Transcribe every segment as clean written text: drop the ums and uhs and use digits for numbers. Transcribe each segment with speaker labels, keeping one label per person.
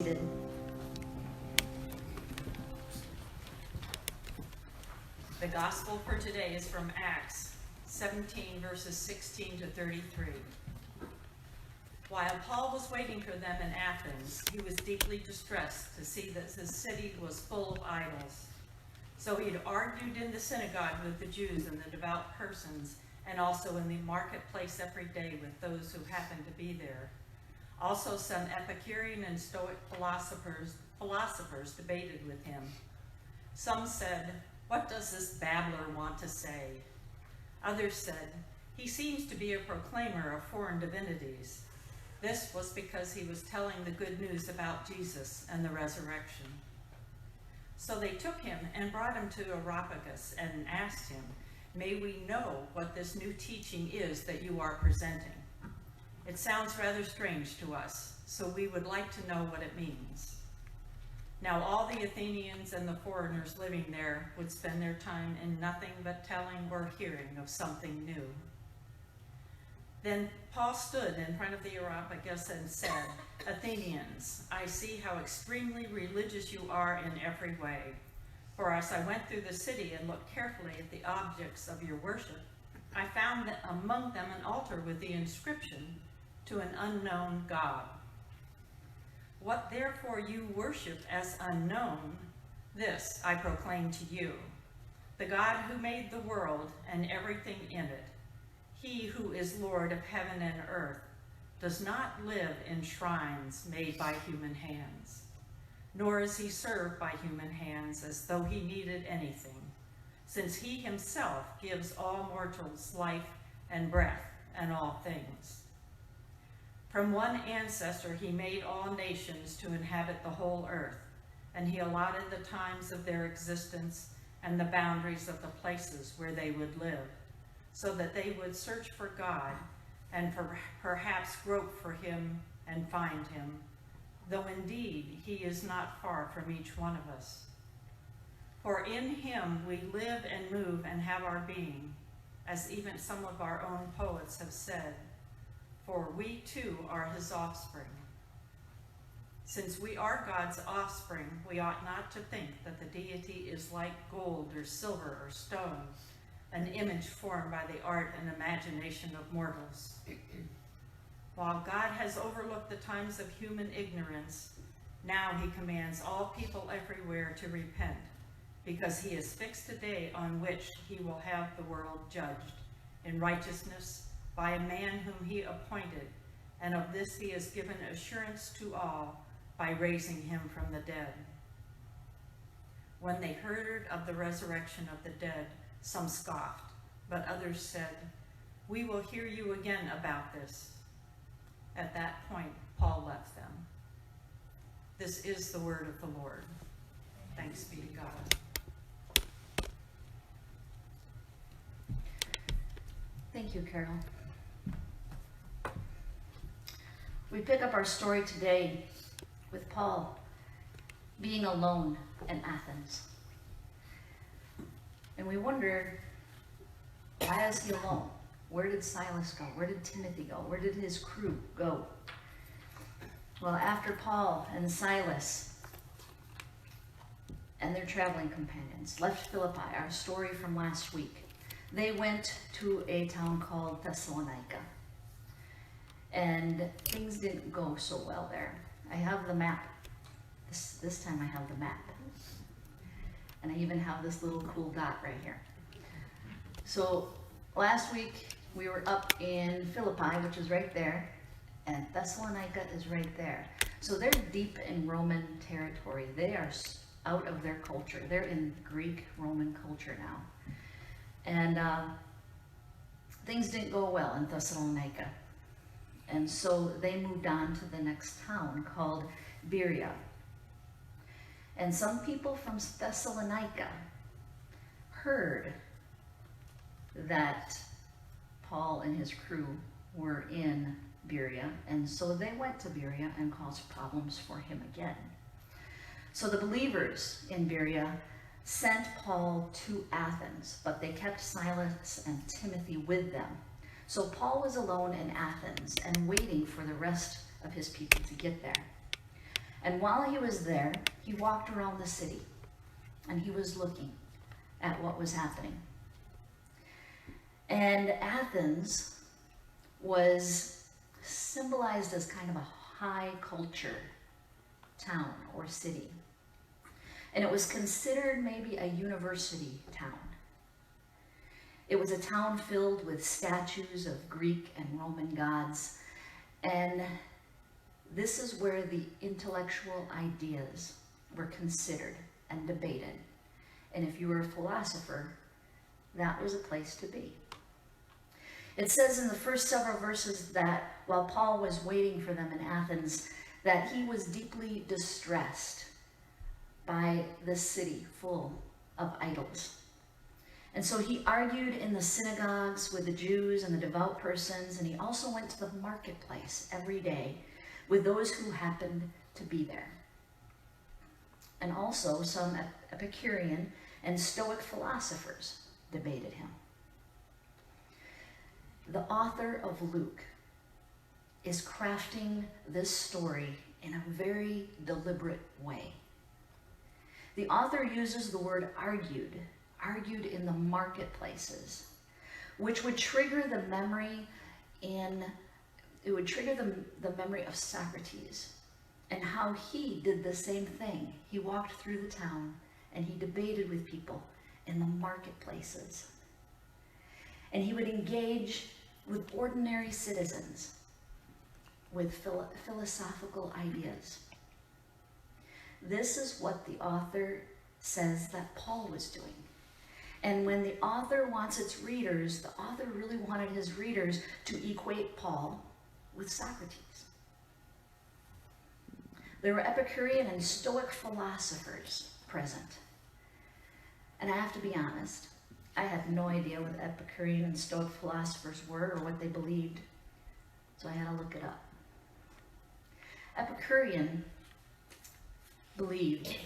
Speaker 1: seated.
Speaker 2: The gospel for today is from Acts 17, verses 16 to 33. While Paul was waiting for them in Athens, he was deeply distressed to see that his city was full of idols. So he had argued in the synagogue with the Jews and the devout persons, and also in the marketplace every day with those who happened to be there. Also some Epicurean and Stoic philosophers debated with him. Some said, "What does this babbler want to say?" Others said, "He seems to be a proclaimer of foreign divinities." This was because he was telling the good news about Jesus and the resurrection. So they took him and brought him to Areopagus and asked him, "May we know what this new teaching is that you are presenting? It sounds rather strange to us, so we would like to know what it means." Now all the Athenians and the foreigners living there would spend their time in nothing but telling or hearing of something new. Then Paul stood in front of the Areopagus and said, "Athenians, I see how extremely religious you are in every way. For as I went through the city and looked carefully at the objects of your worship, I found that among them an altar with the inscription, 'To an unknown God.' What therefore you worship as unknown, this I proclaim to you. The God who made the world and everything in it, he who is Lord of heaven and earth, does not live in shrines made by human hands, nor is he served by human hands as though he needed anything, since he himself gives all mortals life and breath and all things. From one ancestor he made all nations to inhabit the whole earth, and he allotted the times of their existence and the boundaries of the places where they would live, so that they would search for God and perhaps grope for him and find him, though indeed he is not far from each one of us. For in him we live and move and have our being, as even some of our own poets have said, for we too are his offspring. Since we are God's offspring, we ought not to think that the deity is like gold or silver or stone, an image formed by the art and imagination of mortals. While God has overlooked the times of human ignorance, now he commands all people everywhere to repent, because he has fixed a day on which he will have the world judged in righteousness by a man whom he appointed, and of this he has given assurance to all by raising him from the dead. When they heard of the resurrection of the dead, some scoffed, but others said, "We will hear you again about this." At that point, Paul left them. This is the word of the Lord. Thanks be to God.
Speaker 1: Thank you, Carol. We pick up our story today with Paul being alone in Athens. And we wonder, why is he alone? Where did Silas go? Where did Timothy go? Where did his crew go? Well, after Paul and Silas and their traveling companions left Philippi, our story from last week, they went to a town called Thessalonica. And things didn't go so well there. I have the map. This time I have the map. And I even have this little cool dot right here. So last week we were up in Philippi, which is right there, and Thessalonica is right there. So they're deep in Roman territory. They are out of their culture. They're in Greek Roman culture now. And things didn't go well in Thessalonica. And so they moved on to the next town called Berea. And some people from Thessalonica heard that Paul and his crew were in Berea, and so they went to Berea and caused problems for him again. So the believers in Berea sent Paul to Athens, but they kept Silas and Timothy with them. So Paul was alone in Athens and waiting for the rest of his people to get there. And while he was there, he walked around the city and he was looking at what was happening. And Athens was symbolized as kind of a high culture town or city. And it was considered maybe a university town. It was a town filled with statues of Greek and Roman gods. And this is where the intellectual ideas were considered and debated. And if you were a philosopher, that was a place to be. It says in the first several verses that while Paul was waiting for them in Athens, that he was deeply distressed by this city full of idols. And so he argued in the synagogues with the Jews and the devout persons, and he also went to the marketplace every day with those who happened to be there. And also some Epicurean and Stoic philosophers debated him. The author of Luke is crafting this story in a very deliberate way. The author uses the word argued in the marketplaces, which would trigger the memory the memory of Socrates and how he did the same thing. He walked through the town and he debated with people in the marketplaces. And he would engage with ordinary citizens with philosophical ideas. This is what the author says that Paul was doing. And when the author wants its readers, the author really wanted his readers to equate Paul with Socrates. There were Epicurean and Stoic philosophers present. And I have to be honest, I had no idea what Epicurean and Stoic philosophers were or what they believed, so I had to look it up. Epicurean believed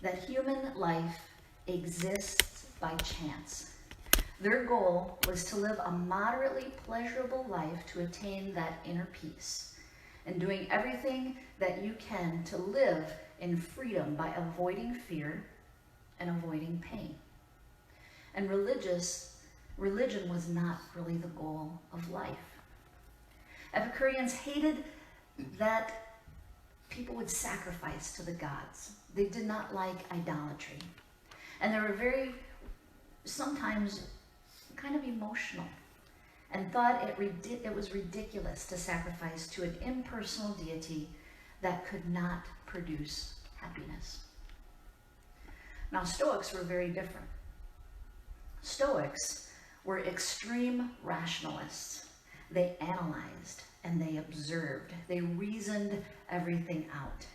Speaker 1: that human life exists by chance. Their goal was to live a moderately pleasurable life to attain that inner peace, and doing everything that you can to live in freedom by avoiding fear and avoiding pain. And religion was not really the goal of life. Epicureans hated that people would sacrifice to the gods. They did not like idolatry. And they were sometimes kind of emotional and thought it was ridiculous to sacrifice to an impersonal deity that could not produce happiness. Now, Stoics were very different. Stoics were extreme rationalists. They analyzed and they observed. They reasoned everything out.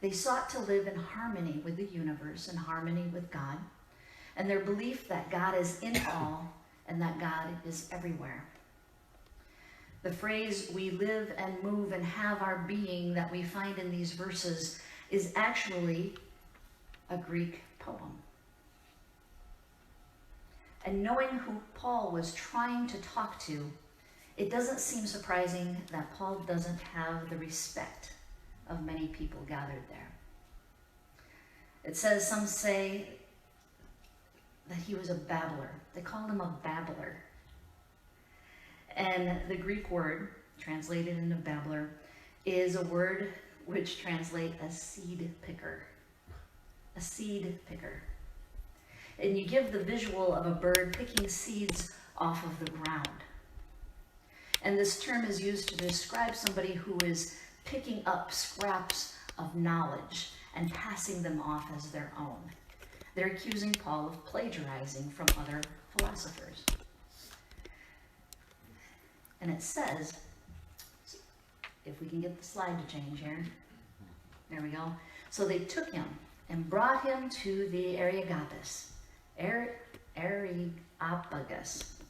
Speaker 1: They sought to live in harmony with the universe, in harmony with God, and their belief that God is in all and that God is everywhere. The phrase, "we live and move and have our being," that we find in these verses is actually a Greek poem. And knowing who Paul was trying to talk to, it doesn't seem surprising that Paul doesn't have the respect of many people gathered there. It says, some say that he was a babbler. They called him a babbler. And the Greek word, translated into babbler, is a word which translates as seed picker. A seed picker. And you give the visual of a bird picking seeds off of the ground. And this term is used to describe somebody who is picking up scraps of knowledge and passing them off as their own. They're accusing Paul of plagiarizing from other philosophers. And it says, if we can get the slide to change here, there we go. So they took him and brought him to the Areopagus. Areopagus.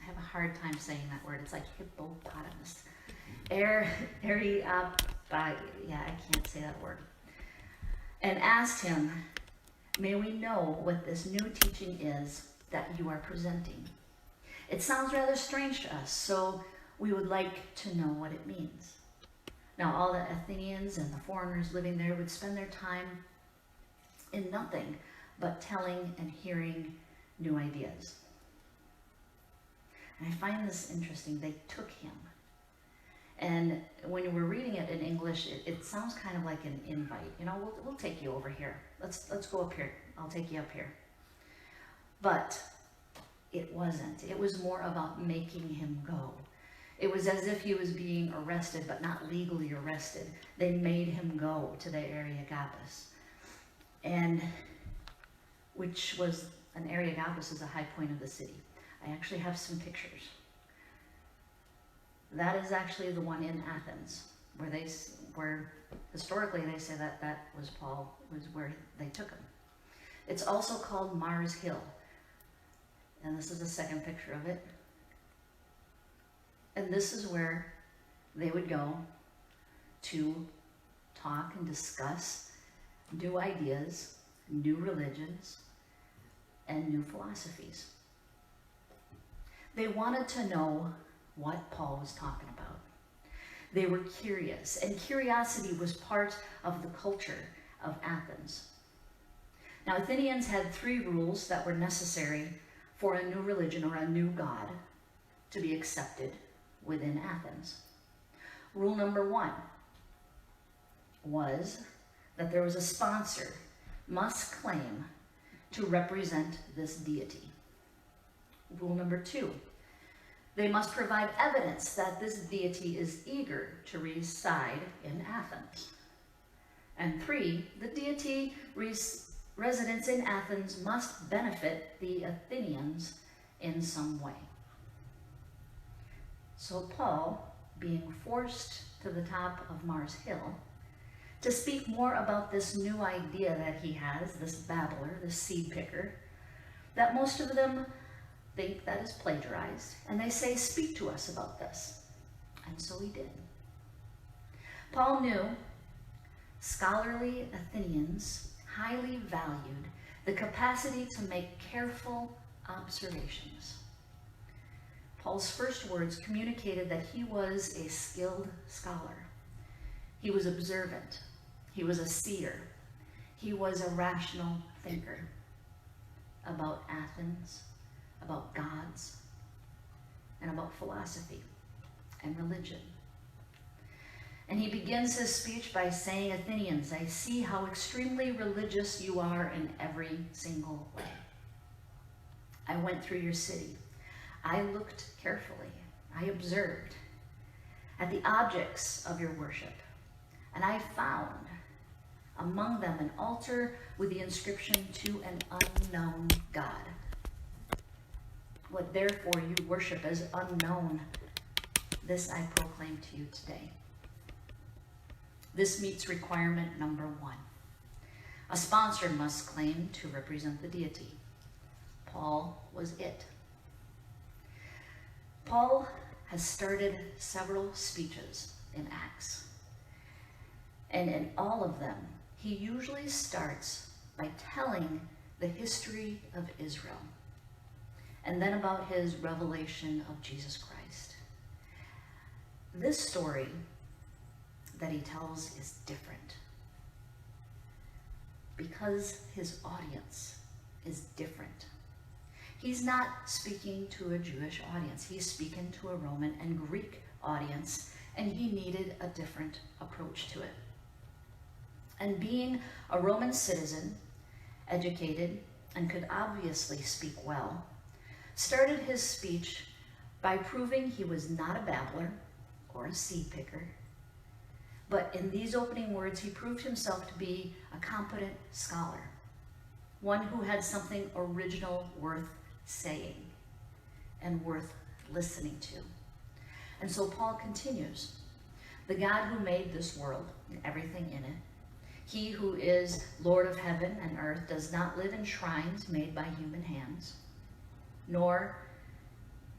Speaker 1: I have a hard time saying that word. It's like hippopotamus. Areopagus. Yeah, I can't say that word. And asked him, "May we know what this new teaching is that you are presenting? It sounds rather strange to us, so we would like to know what it means." Now, all the Athenians and the foreigners living there would spend their time in nothing but telling and hearing new ideas. And I find this interesting. They took him. And when we're reading it in English, it sounds kind of like an invite. You know, we'll take you over here. Let's go up here. I'll take you up here. But it wasn't. It was more about making him go. It was as if he was being arrested, but not legally arrested. They made him go to the Areopagus, and which was an Areopagus is a high point of the city. I actually have some pictures. That is actually the one in Athens, where historically they say that was Paul, was where they took him. It's also called Mars Hill, and this is the second picture of it. And this is where they would go to talk and discuss new ideas, new religions, and new philosophies. They wanted to know what Paul was talking about. They were curious, and curiosity was part of the culture of Athens. Now, Athenians had 3 rules that were necessary for a new religion or a new god to be accepted within Athens. Rule number 1 was that there was a sponsor must claim to represent this deity. Rule number 2, they must provide evidence that this deity is eager to reside in Athens. And 3, the deity residence in Athens must benefit the Athenians in some way. So Paul, being forced to the top of Mars Hill to speak more about this new idea that he has, this babbler, this seed picker, that most of them think that is plagiarized, and they say, speak to us about this. And so he did. Paul knew scholarly Athenians highly valued the capacity to make careful observations. Paul's first words communicated that he was a skilled scholar. He was observant. He was a seer. He was a rational thinker about Athens, about gods, and about philosophy and religion. And he begins his speech by saying, Athenians, I see how extremely religious you are in every single way. I went through your city. I looked carefully. I observed at the objects of your worship, and I found among them an altar with the inscription, to an unknown God. What therefore you worship as unknown, this I proclaim to you today. This meets requirement number 1. A sponsor must claim to represent the deity. Paul was it. Paul has started several speeches in Acts, and in all of them, he usually starts by telling the history of Israel, and then about his revelation of Jesus Christ. This story that he tells is different because his audience is different. He's not speaking to a Jewish audience. He's speaking to a Roman and Greek audience, and he needed a different approach to it. And being a Roman citizen, educated, and could obviously speak well, started his speech by proving he was not a babbler or a seed picker, but in these opening words, he proved himself to be a competent scholar, one who had something original worth saying and worth listening to. And so Paul continues, the God who made this world and everything in it, he who is Lord of heaven and earth, does not live in shrines made by human hands, nor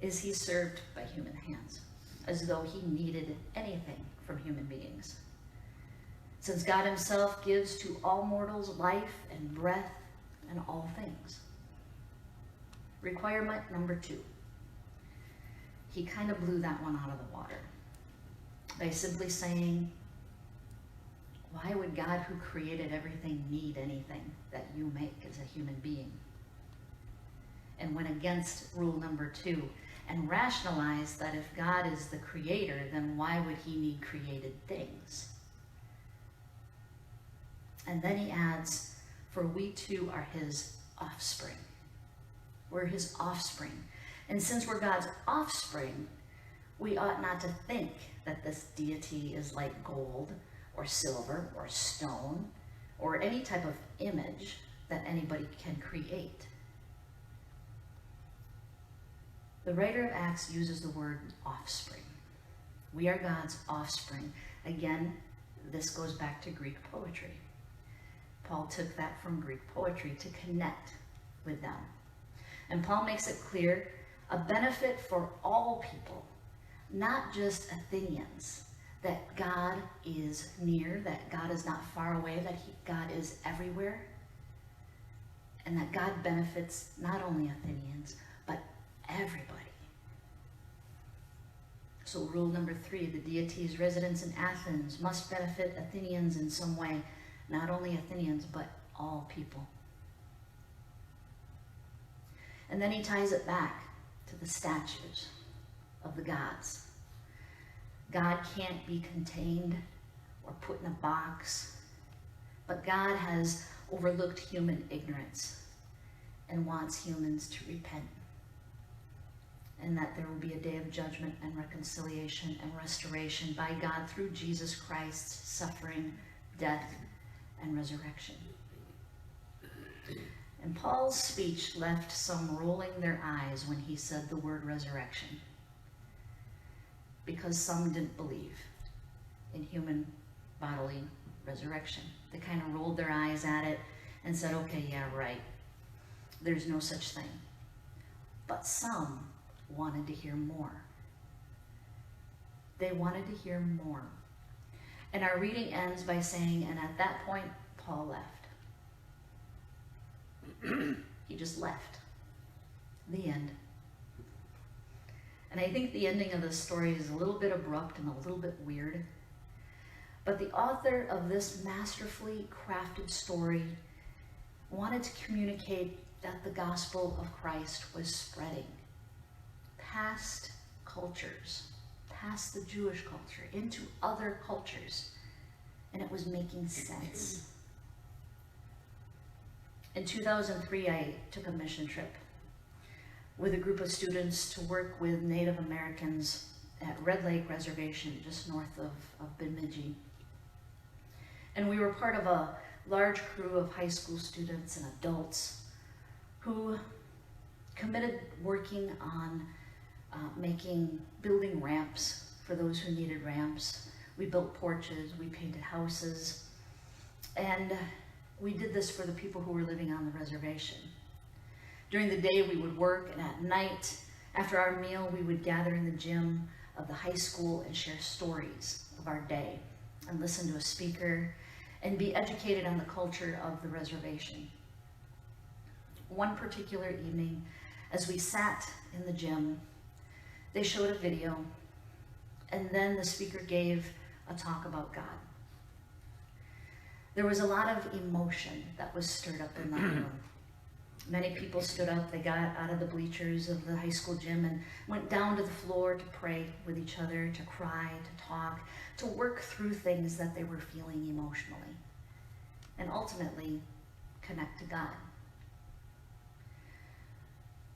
Speaker 1: is he served by human hands, as though he needed anything from human beings. Since God himself gives to all mortals life and breath and all things. Requirement number 2. He kind of blew that one out of the water by simply saying, Why would God, who created everything, need anything that you make as a human being? And went against rule number 2 and rationalized that if God is the creator, then why would he need created things? And then he adds, for we too are his offspring. We're his offspring. And since we're God's offspring, we ought not to think that this deity is like gold or silver or stone or any type of image that anybody can create. The writer of Acts uses the word offspring. We are God's offspring. Again, this goes back to Greek poetry. Paul took that from Greek poetry to connect with them. And Paul makes it clear, a benefit for all people, not just Athenians, that God is near, that God is not far away, that God is everywhere, and that God benefits not only Athenians, but everybody. So rule number 3, the deity's residence in Athens must benefit Athenians in some way, not only Athenians, but all people. And then he ties it back to the statues of the gods. God can't be contained or put in a box, but God has overlooked human ignorance and wants humans to repent, and that there will be a day of judgment and reconciliation and restoration by God through Jesus Christ's suffering, death, and resurrection. And Paul's speech left some rolling their eyes when he said the word resurrection, because some didn't believe in human bodily resurrection. They kind of rolled their eyes at it and said, okay, yeah, right. There's no such thing. But some wanted to hear more. They wanted to hear more. And our reading ends by saying, and at that point, Paul left. He just left. The end. And I think the ending of this story is a little bit abrupt and a little bit weird. But the author of this masterfully crafted story wanted to communicate that the gospel of Christ was spreading past cultures, past the Jewish culture, into other cultures. And it was making sense. In 2003, I took a mission trip with a group of students to work with Native Americans at Red Lake Reservation, just north of Bemidji. And we were part of a large crew of high school students and adults who committed working on building ramps for those who needed ramps. We built porches, we painted houses, and we did this for the people who were living on the reservation. During the day, we would work, and at night, after our meal, we would gather in the gym of the high school and share stories of our day and listen to a speaker and be educated on the culture of the reservation. One particular evening, as we sat in the gym, they showed a video, and then the speaker gave a talk about God. There was a lot of emotion that was stirred up in that room. Many people stood up, they got out of the bleachers of the high school gym and went down to the floor to pray with each other, to cry, to talk, to work through things that they were feeling emotionally, and ultimately connect to God.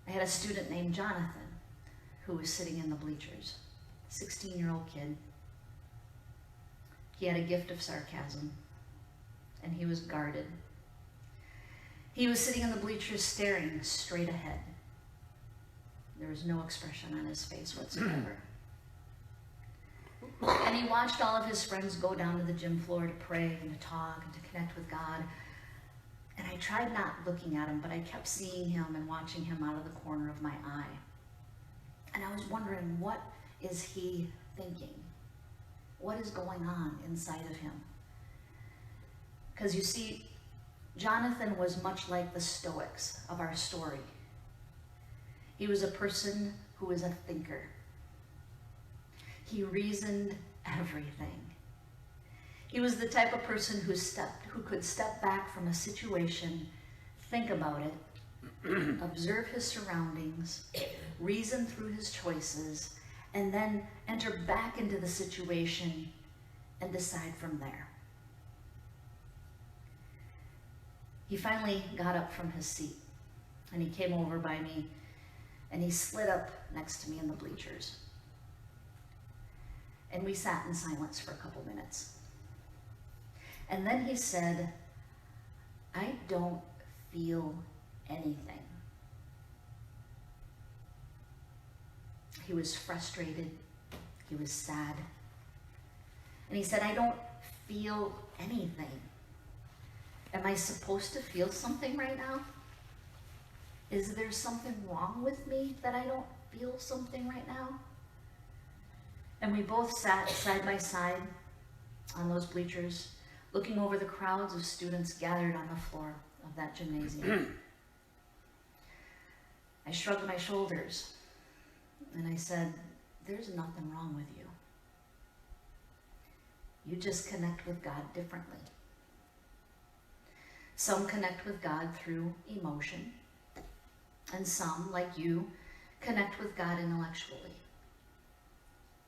Speaker 1: I had a student named Jonathan who was sitting in the bleachers, 16-year-old kid. He had a gift of sarcasm, and he was guarded. He was sitting in the bleachers staring straight ahead. There was no expression on his face whatsoever. And he watched all of his friends go down to the gym floor to pray and to talk and to connect with God. And I tried not looking at him, but I kept seeing him and watching him out of the corner of my eye. And I was wondering, what is he thinking? What is going on inside of him? Because you see, Jonathan was much like the Stoics of our story. He was a person who was a thinker. He reasoned everything. He was the type of person who could step back from a situation, think about it, observe his surroundings, reason through his choices, and then enter back into the situation and decide from there. He finally got up from his seat and he came over by me and he slid up next to me in the bleachers. And we sat in silence for a couple minutes. And then he said, "I don't feel anything." He was frustrated. He was sad. And he said, "I don't feel anything. Am I supposed to feel something right now? Is there something wrong with me that I don't feel something right now?" And we both sat side by side on those bleachers, looking over the crowds of students gathered on the floor of that gymnasium. I shrugged my shoulders and I said, "There's nothing wrong with you. You just connect with God differently. Some connect with God through emotion, and some, like you, connect with God intellectually,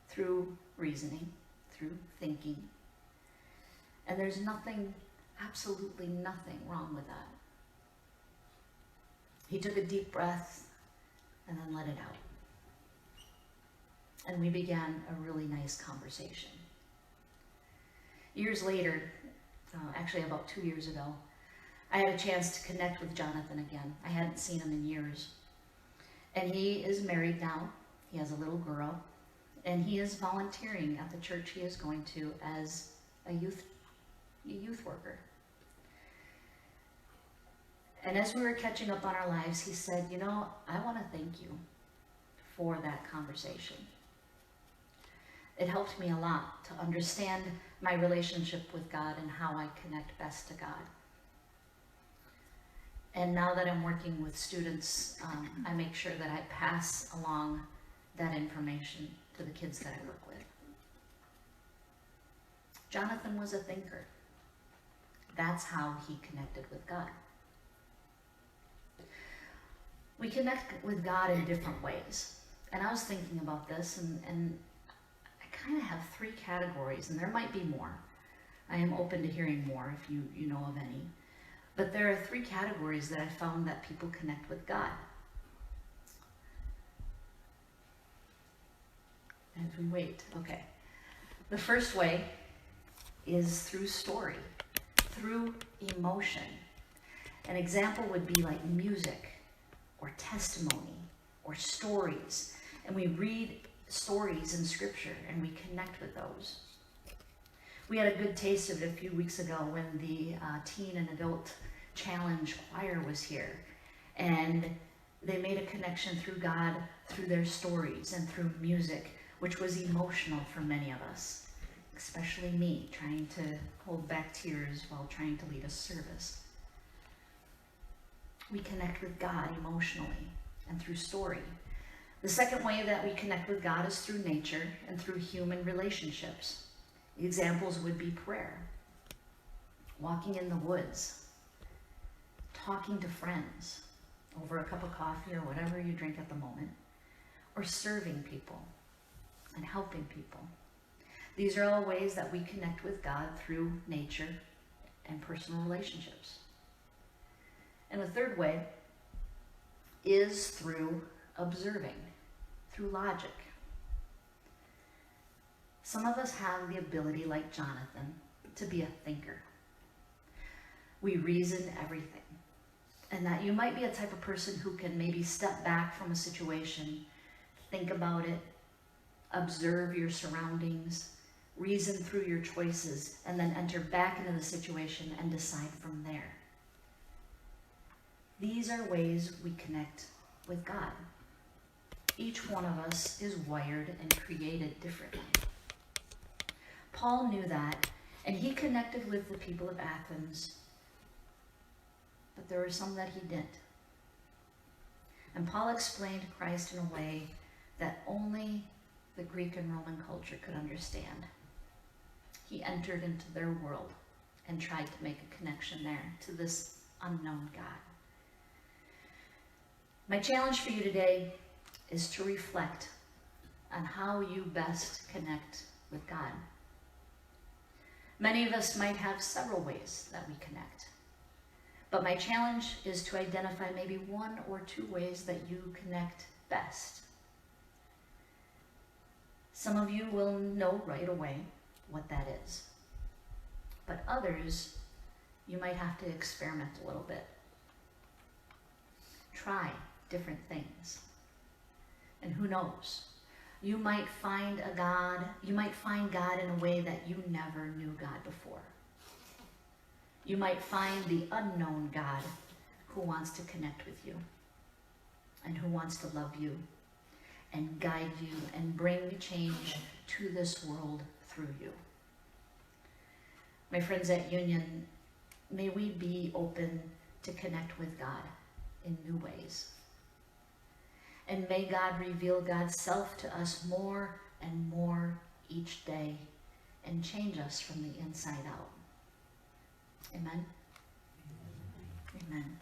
Speaker 1: through reasoning, through thinking. And there's nothing, absolutely nothing wrong with that." He took a deep breath and then let it out. And we began a really nice conversation. Years later, actually about 2 years ago, I had a chance to connect with Jonathan again. I hadn't seen him in years. And he is married now. He has a little girl. And he is volunteering at the church he is going to as a youth worker. And as we were catching up on our lives, he said, "You know, I want to thank you for that conversation. It helped me a lot to understand my relationship with God and how I connect best to God. And now that I'm working with students, I make sure that I pass along that information to the kids that I work with." Jonathan was a thinker. That's how he connected with God. We connect with God in different ways. And I was thinking about this, and I kind of have 3 categories, and there might be more. I am open to hearing more if you know of any. But there are 3 categories that I found that people connect with God. As we wait, okay. The first way is through story, through emotion. An example would be like music or testimony or stories. And we read stories in scripture and we connect with those. We had a good taste of it a few weeks ago when the Teen and Adult Challenge Choir was here. And they made a connection through God, through their stories and through music, which was emotional for many of us, especially me, trying to hold back tears while trying to lead a service. We connect with God emotionally and through story. The second way that we connect with God is through nature and through human relationships. Examples would be prayer, walking in the woods, talking to friends over a cup of coffee or whatever you drink at the moment, or serving people and helping people. These are all ways that we connect with God through nature and personal relationships. And the third way is through observing, through logic. Some of us have the ability, like Jonathan, to be a thinker. We reason everything. And that you might be a type of person who can maybe step back from a situation, think about it, observe your surroundings, reason through your choices, and then enter back into the situation and decide from there. These are ways we connect with God. Each one of us is wired and created differently. Paul knew that, and he connected with the people of Athens, but there were some that he didn't. And Paul explained Christ in a way that only the Greek and Roman culture could understand. he entered into their world and tried to make a connection there to this unknown God. My challenge for you today is to reflect on how you best connect with God. Many of us might have several ways that we connect, but my challenge is to identify maybe one or two ways that you connect best. Some of you will know right away what that is, but others, you might have to experiment a little bit. Try different things. And who knows? You might find God in a way that you never knew God before. You might find the unknown God who wants to connect with you and who wants to love you and guide you and bring change to this world through you. My friends at Union, may we be open to connect with God in new ways. And may God reveal God's self to us more and more each day and change us from the inside out. Amen? Amen.